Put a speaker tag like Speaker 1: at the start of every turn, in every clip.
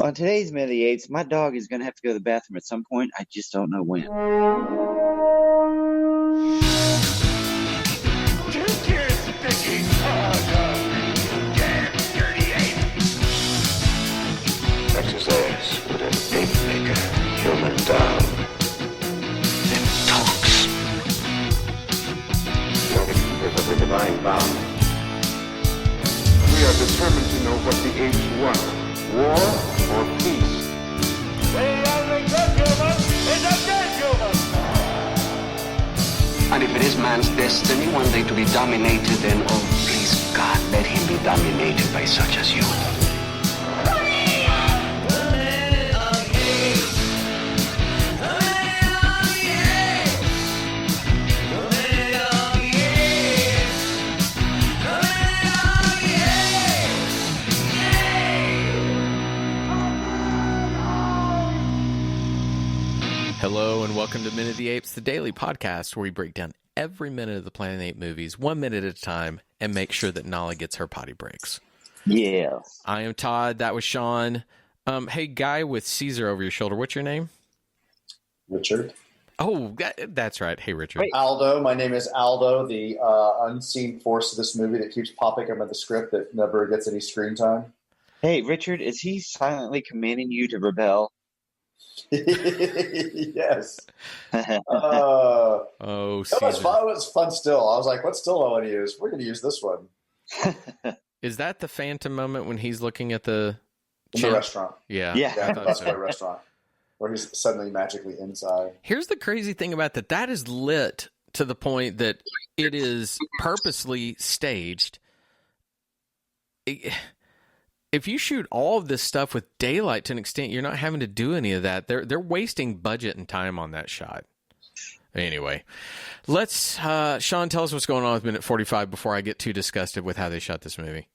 Speaker 1: On today's Minute of the Apes, my dog is going to have to go to the bathroom at some point. I just don't know when.
Speaker 2: Take your stinking paws off me, you damn dirty ape!
Speaker 3: Exercise would an ape make a human dog that talks. There's a divine bound.
Speaker 4: We are determined to know what the apes want. War or peace?
Speaker 2: The only good human is a dead human!
Speaker 3: And if it is man's destiny one day to be dominated, then, oh, please, God, let him be dominated by such as you.
Speaker 5: Hello and welcome to Minute of the Apes, the daily podcast where we break down every minute of the Planet of the Apes movies, 1 minute at a time, and make sure that Nala gets her potty breaks.
Speaker 1: Yeah.
Speaker 5: I am Todd. That was Sean. Hey, guy with Caesar over your shoulder, what's your name?
Speaker 6: Richard.
Speaker 5: Oh, that's right. Hey, Richard.
Speaker 1: Wait.
Speaker 6: Aldo. My name is Aldo, the unseen force of this movie that keeps popping up in the script that never gets any screen time.
Speaker 1: Hey, Richard, is he silently commanding you to rebel?
Speaker 6: Yes.
Speaker 5: Oh,
Speaker 6: That was
Speaker 5: Caesar.
Speaker 6: fun. It was fun still. I was like, what still do I want to use? We're going to use this one.
Speaker 5: Is that the phantom moment when he's looking at the
Speaker 6: In
Speaker 5: chimp?
Speaker 6: the restaurant.
Speaker 5: Yeah.
Speaker 1: Yeah.
Speaker 6: Yeah,
Speaker 5: I
Speaker 6: the
Speaker 5: thought
Speaker 6: Best
Speaker 5: so.
Speaker 6: Buy restaurant. Where he's suddenly magically inside.
Speaker 5: Here's the crazy thing about that. That is lit to the point that it is purposely staged. If you shoot all of this stuff with daylight to an extent, you're not having to do any of that. They're wasting budget and time on that shot. Anyway, let's Sean, tell us what's going on with minute 45 before I get too disgusted with how they shot this movie.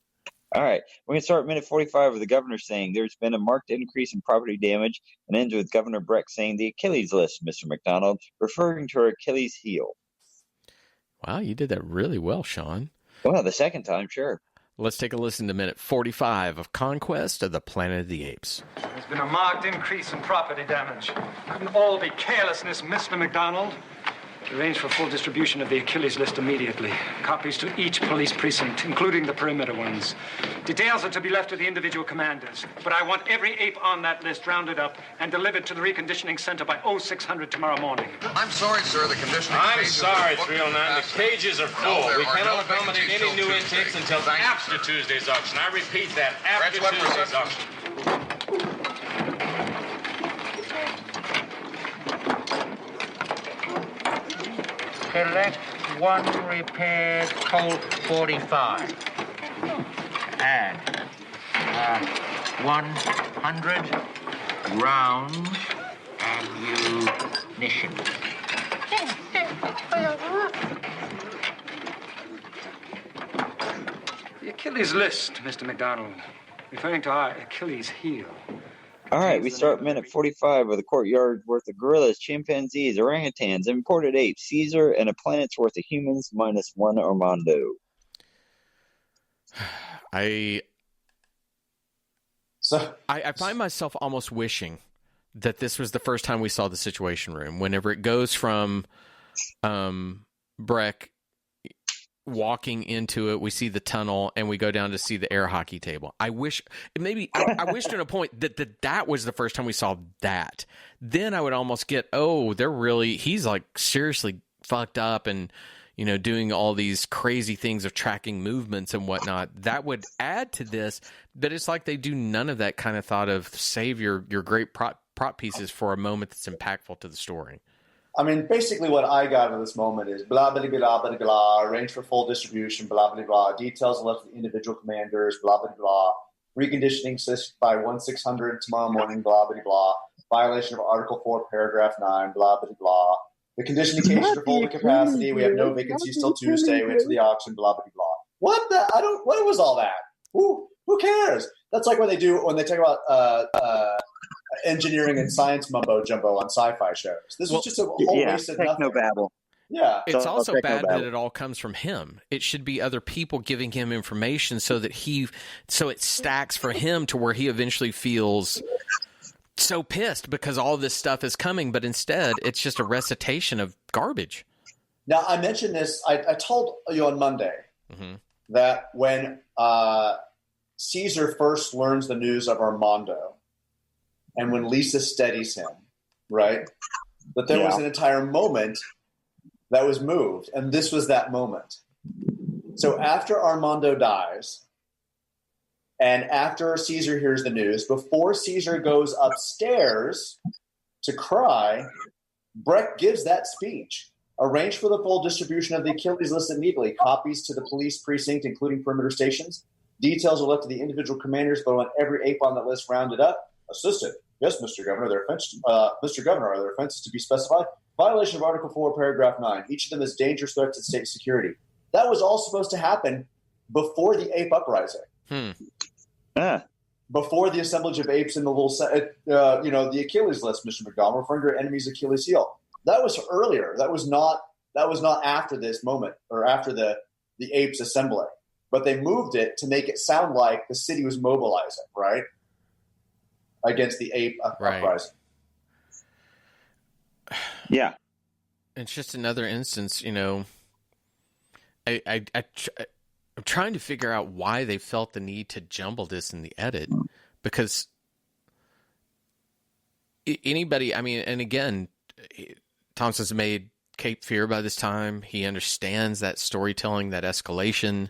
Speaker 1: All right. We're going to start at minute 45 with the governor saying there's been a marked increase in property damage and ends with Governor Breck saying the Achilles list, Mr. McDonald, referring to her Achilles heel.
Speaker 5: Wow, you did that really well, Sean.
Speaker 1: Well, the second time, sure.
Speaker 5: Let's take a listen to minute 45 of Conquest of the Planet of the Apes.
Speaker 7: There's been a marked increase in property damage. Couldn't all be carelessness, Mr. McDonald. Arrange for full distribution of the Achilles list immediately. Copies to each police precinct, including the perimeter ones. Details are to be left to the individual commanders. But I want every ape on that list rounded up and delivered to the reconditioning center by 0600 tomorrow morning.
Speaker 8: I'm sorry, sir. The conditioning
Speaker 9: I'm
Speaker 8: cages
Speaker 9: sorry,
Speaker 8: are booked
Speaker 9: 309. The
Speaker 8: capacity.
Speaker 9: cages are
Speaker 8: No,
Speaker 9: full.
Speaker 8: there
Speaker 9: We
Speaker 8: are
Speaker 9: cannot
Speaker 8: no
Speaker 9: accommodate
Speaker 8: vacancies
Speaker 9: any
Speaker 8: till
Speaker 9: new
Speaker 8: Tuesday.
Speaker 9: intakes until
Speaker 8: Thank you,
Speaker 9: after
Speaker 8: sir.
Speaker 9: Tuesday's auction. I repeat that, after
Speaker 8: That's what
Speaker 9: Tuesday's
Speaker 8: perception-
Speaker 9: auction.
Speaker 10: Select one repaired Colt 45. Add 100 rounds ammunition.
Speaker 7: The Achilles list, Mr. McDonald, referring to our Achilles heel.
Speaker 1: All right, we start at minute 45 with a courtyard worth of gorillas, chimpanzees, orangutans, imported apes, Caesar, and a planet's worth of humans minus one Armando.
Speaker 5: I
Speaker 6: So,
Speaker 5: find myself almost wishing that this was the first time we saw the Situation Room. Whenever it goes from Breck walking into it, we see the tunnel, and we go down to see the air hockey table. I wish I wish to a point that was the first time we saw that. Then I would almost get, he's like seriously fucked up and, you know, doing all these crazy things of tracking movements and whatnot. That would add to this, but it's like they do none of that kind of thought of save your great prop pieces for a moment that's impactful to the story.
Speaker 6: I mean, basically what I got in this moment is Blahbady Blah, blah, blah, arrange for full distribution, blah, blah, blah, details left to the individual commanders, blah, blah, blah, reconditioning system by 1-600 tomorrow morning, blah, blah, blah, violation of Article 4, Paragraph 9, blah, blah, blah. The conditioning cages are full to capacity. We have no vacancies till Tuesday. Wait till the auction, blah, blah, blah. What was all that? Who cares? That's like what they do when they talk about engineering and science mumbo jumbo on sci-fi shows. This was just a whole waste of nothing.
Speaker 1: Technobabble.
Speaker 6: Yeah.
Speaker 5: It's
Speaker 1: So
Speaker 5: also
Speaker 1: techno
Speaker 5: bad
Speaker 1: battle.
Speaker 5: that it all comes from him. It should be other people giving him information so it stacks for him to where he eventually feels so pissed because all this stuff is coming, but instead it's just a recitation of garbage.
Speaker 6: Now, I mentioned this, I told you on Monday that when Caesar first learns the news of Armando and when Lisa steadies him, right, that there was an entire moment that was moved, and this was that moment. So after Armando dies, and after Caesar hears the news, before Caesar goes upstairs to cry, Breck gives that speech. Arrange for the full distribution of the Achilles list immediately. Copies to the police precinct, including perimeter stations. Details are left to the individual commanders, but on every ape on that list rounded up. Assistant. Yes, Mr. Governor. Mr. Governor, are there offenses to be specified? Violation of Article 4, Paragraph 9. Each of them is dangerous threats to state security. That was all supposed to happen before the ape uprising. Before the assemblage of apes in the little, the Achilles list, Mr. McDonald, referring to your enemy's Achilles heel. That was earlier. That was not after this moment or after the apes assembly. But they moved it to make it sound like the city was mobilizing, right? Against the ape uprising.
Speaker 1: Yeah.
Speaker 5: It's just another instance, I'm trying to figure out why they felt the need to jumble this in the edit, because anybody, and again, Thompson's made Cape Fear by this time. He understands that storytelling, that escalation.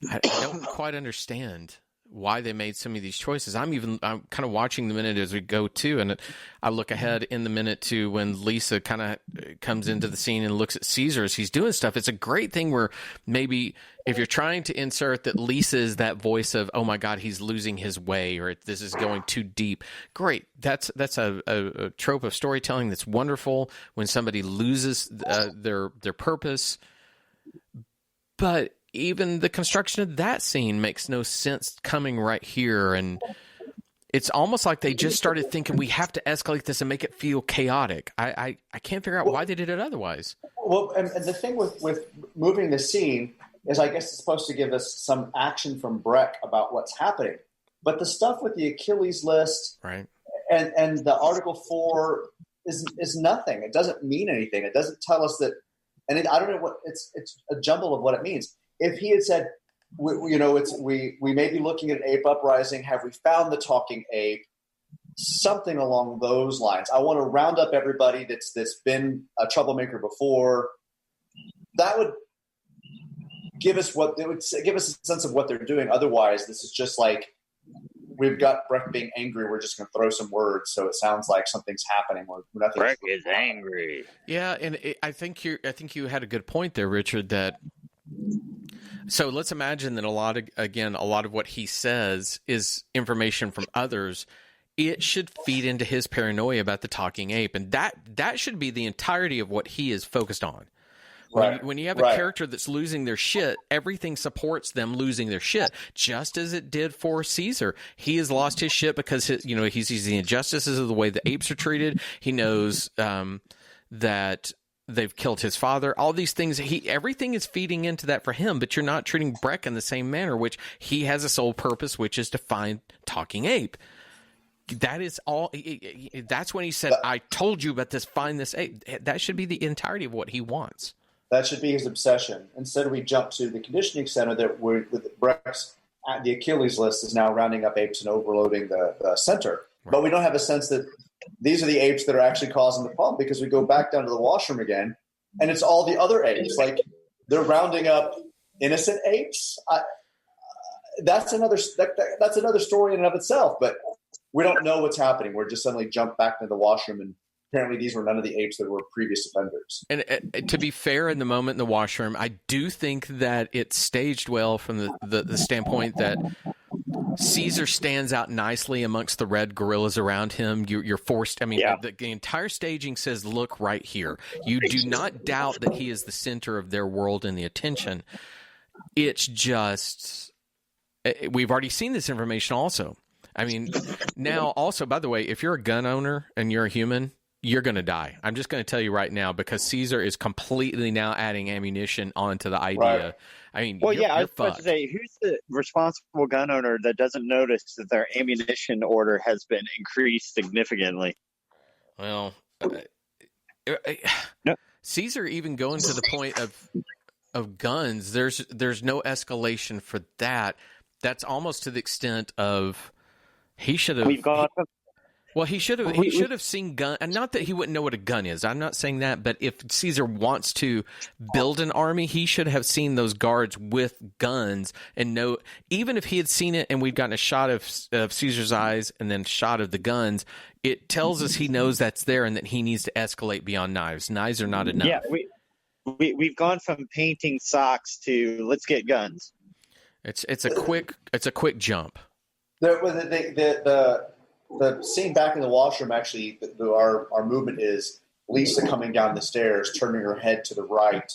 Speaker 5: I don't quite understand why they made some of these choices. I'm kind of watching the minute as we go too, and I look ahead in the minute to when Lisa kind of comes into the scene and looks at Caesar as he's doing stuff. It's a great thing where maybe if you're trying to insert that Lisa is that voice of, oh my God, he's losing his way, or this is going too deep. Great. That's a trope of storytelling that's wonderful when somebody loses their purpose. But even the construction of that scene makes no sense coming right here. And it's almost like they just started thinking we have to escalate this and make it feel chaotic. I can't figure out why they did it otherwise.
Speaker 6: Well, and the thing with moving the scene is I guess it's supposed to give us some action from Breck about what's happening. But the stuff with the Achilles list
Speaker 5: right,
Speaker 6: and the Article 4 is nothing. It doesn't mean anything. It doesn't tell us that – and I don't know what – it's a jumble of what it means. If he had said, we may be looking at an ape uprising. Have we found the talking ape? Something along those lines. I want to round up everybody that's been a troublemaker before. That would give us a sense of what they're doing. Otherwise, this is just like we've got Breck being angry. We're just going to throw some words so it sounds like something's happening.
Speaker 1: Breck is angry.
Speaker 5: Yeah, and I think you had a good point there, Richard. That. So let's imagine that a lot of what he says is information from others. It should feed into his paranoia about the talking ape, and that should be the entirety of what he is focused on. When you have a character that's losing their shit, everything supports them losing their shit, just as it did for Caesar. He has lost his shit because he sees the injustices of the way the apes are treated. He knows that they've killed his father. All these things, everything is feeding into that for him, but you're not treating Breck in the same manner, which he has a sole purpose, which is to find talking ape. That is all. That's when he said, I told you about this, find this ape. That should be the entirety of what he wants.
Speaker 6: That should be his obsession. Instead, we jump to the conditioning center that with Breck's, the Achilles list is now rounding up apes and overloading the center. Right. But we don't have a sense that these are the apes that are actually causing the problem, because we go back down to the washroom again, and it's all the other apes. Like, they're rounding up innocent apes. That's another story in and of itself. But we don't know what's happening. We're just suddenly jumped back into the washroom, and apparently these were none of the apes that were previous offenders.
Speaker 5: And to be fair, in the moment in the washroom, I do think that it's staged well from the standpoint that Caesar stands out nicely amongst the red gorillas around him. You're forced. I mean, the entire staging says, look right here. You do not doubt that he is the center of their world and the attention. It's just, we've already seen this information also. I mean, now also, by the way, if you're a gun owner and you're a human, you're going to die. I'm just going to tell you right now, because Caesar is completely now adding ammunition onto the idea.
Speaker 6: Right.
Speaker 5: I mean,
Speaker 1: Well,
Speaker 5: you're
Speaker 1: I was about
Speaker 5: fucked.
Speaker 1: to say, who's the responsible gun owner that doesn't notice that their ammunition order has been increased significantly?
Speaker 5: Well,
Speaker 1: No.
Speaker 5: Caesar even going to the point of guns. There's no escalation for that. That's almost to the extent of he should have.
Speaker 1: We've gone.
Speaker 5: Well, he should have seen gun, and not that he wouldn't know what a gun is. I'm not saying that, but if Caesar wants to build an army, he should have seen those guards with guns and know. Even if he had seen it, and we've gotten a shot of Caesar's eyes and then a shot of the guns, it tells us he knows that's there and that he needs to escalate beyond knives. Knives are not enough.
Speaker 1: Yeah, we've gone from painting socks to let's get guns.
Speaker 5: It's a quick jump.
Speaker 6: The scene back in the washroom, actually, our movement is Lisa coming down the stairs, turning her head to the right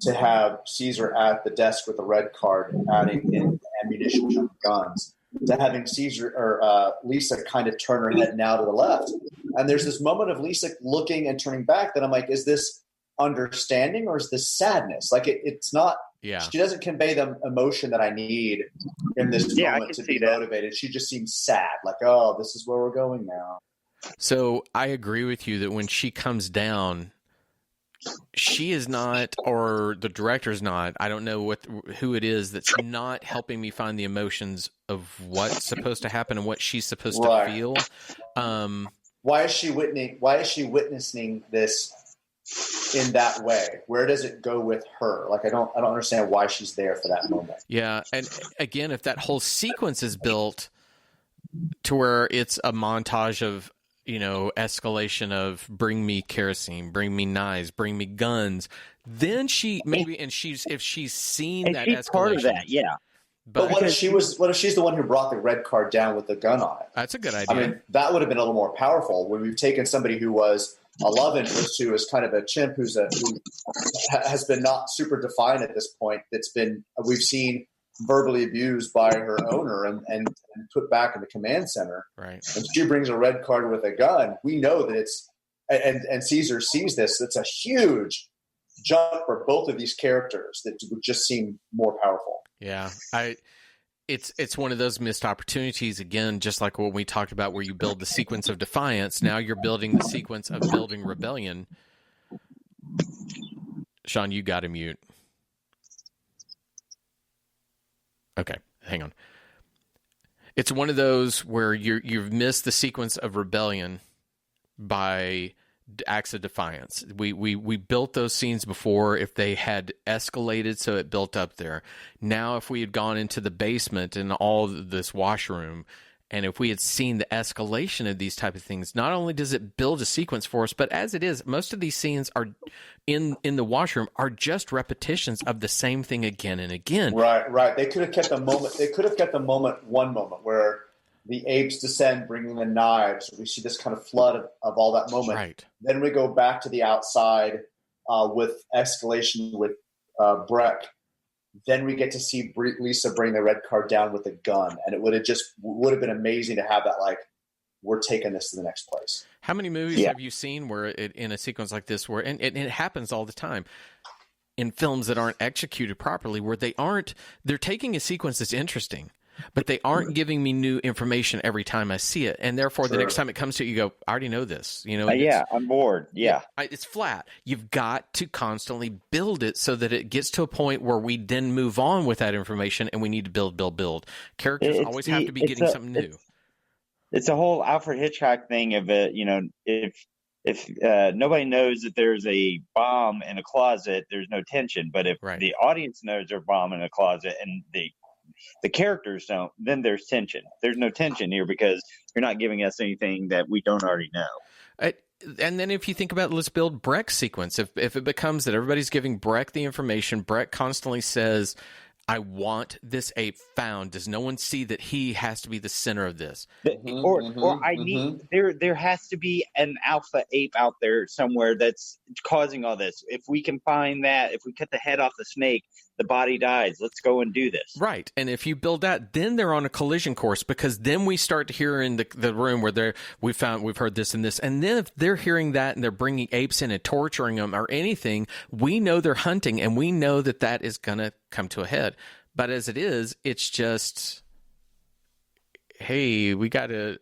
Speaker 6: to have Caesar at the desk with the red card, adding in ammunition and guns, to having Lisa kind of turn her head now to the left. And there's this moment of Lisa looking and turning back that I'm like, is this understanding or is this sadness? Like it's not.
Speaker 5: Yeah.
Speaker 6: She doesn't convey the emotion that I need in this moment to be motivated. She just seems sad, like, oh, this is where we're going now.
Speaker 5: So I agree with you that when she comes down, she is not, or the director's not, I don't know who it is that's not helping me find the emotions of what's supposed to happen and what she's supposed to feel.
Speaker 6: Why is she witnessing this in that way? Where does it go with her? Like I don't understand why she's there for that moment.
Speaker 5: Yeah, and again, if that whole sequence is built to where it's a montage of, escalation of bring me kerosene, bring me knives, bring me guns, then she maybe, and if she's seen that escalation,
Speaker 1: part of that, yeah.
Speaker 6: But what if she's the one who brought the red card down with the gun on it?
Speaker 5: That's a good idea.
Speaker 6: I mean, that would have been a little more powerful when we've taken somebody who was a love interest who is kind of a chimp who has been not super defined at this point. We've seen verbally abused by her owner and put back in the command center.
Speaker 5: Right.
Speaker 6: And she brings a red card with a gun. We know that and Caesar sees this. It's a huge jump for both of these characters that would just seem more powerful.
Speaker 5: Yeah. It's one of those missed opportunities, again, just like what we talked about where you build the sequence of defiance. Now you're building the sequence of building rebellion. Sean, you got to mute. Okay, hang on. It's one of those where you've missed the sequence of rebellion by acts of defiance. We built those scenes before if they had escalated, so it built up there. Now, if we had gone into the basement and all this washroom, and if we had seen the escalation of these type of things, not only does it build a sequence for us, but as it is, most of these scenes are in the washroom are just repetitions of the same thing again and again.
Speaker 6: Right. They could have kept the moment. They could have kept the moment, one moment where the apes descend, bringing the knives. We see this kind of flood of all that moment.
Speaker 5: Right.
Speaker 6: Then we go back to the outside with escalation with Breck. Then we get to see Lisa bring the red card down with a gun, and it would have been amazing to have that. Like, we're taking this to the next place.
Speaker 5: How many movies have you seen where in a sequence like this, where and it happens all the time in films that aren't executed properly, where they're taking a sequence that's interesting, but they aren't giving me new information every time I see it, and therefore the next time it comes to you go, I already know this.
Speaker 1: I'm bored. Yeah,
Speaker 5: it's flat. You've got to constantly build it so that it gets to a point where we then move on with that information, and we need to build. Characters always have to be getting something new.
Speaker 1: It's a whole Alfred Hitchcock thing of it. If nobody knows that there's a bomb in a closet, there's no tension. But if the audience knows there's a bomb in a closet and the characters don't, then there's tension. There's no tension here because you're not giving us anything that we don't already know.
Speaker 5: And then if you think about, let's build Breck's sequence. If it becomes that everybody's giving Breck the information, Breck constantly says, I want this ape found. Does no one see that he has to be the center of this?
Speaker 1: There has to be an alpha ape out there somewhere that's causing all this. If we can find that, if we cut the head off the snake, the body dies. Let's go and do this.
Speaker 5: Right. And if you build that, then they're on a collision course, because then we start to hear in the room where we've heard this and this. And then if they're hearing that and they're bringing apes in and torturing them or anything, we know they're hunting, and we know that is going to come to a head. But as it is, it's just, hey, we got to